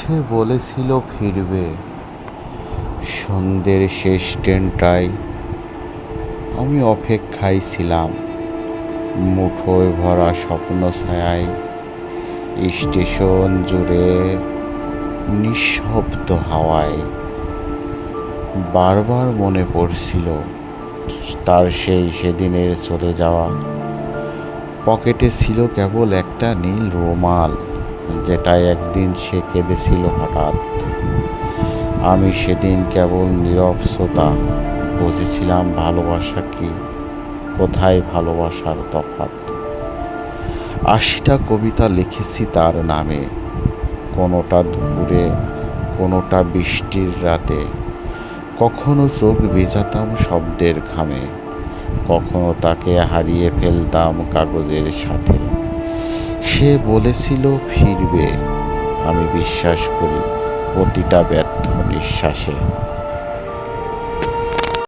সে বলেছিল ফিরবে সন্ধ্যের শেষ ট্রেনটায়। আমি অপেক্ষায় ছিলাম, মুঠোয় ভরা স্বপ্ন ছায়ায়। স্টেশন জুড়ে নিঃশব্দ হাওয়ায় বারবার মনে পড়ছিল তার সেদিনের চলে যাওয়া। পকেটে ছিল কেবল একটা নীল রুমাল, যেটায় একদিন সে কেঁদেছিল হঠাৎ। আমি সেদিন কেবল নীরব শ্রোতা, বুঝেছিলাম ভালোবাসা কি, কোথায় ভালোবাসার তফাৎ। ৮০টা কবিতা লিখেছি তার নামে, কোনোটা দুপুরে, কোনোটা বৃষ্টির রাতে। কখনো চোখ ভিজাতাম শব্দের ঘামে, কখনো তাকে হারিয়ে ফেলতাম কাগজের সাথে। সে বলেছিল ফিরবে, আমি বিশ্বাস করি প্রতিটা ব্যর্থ নিঃশ্বাসে।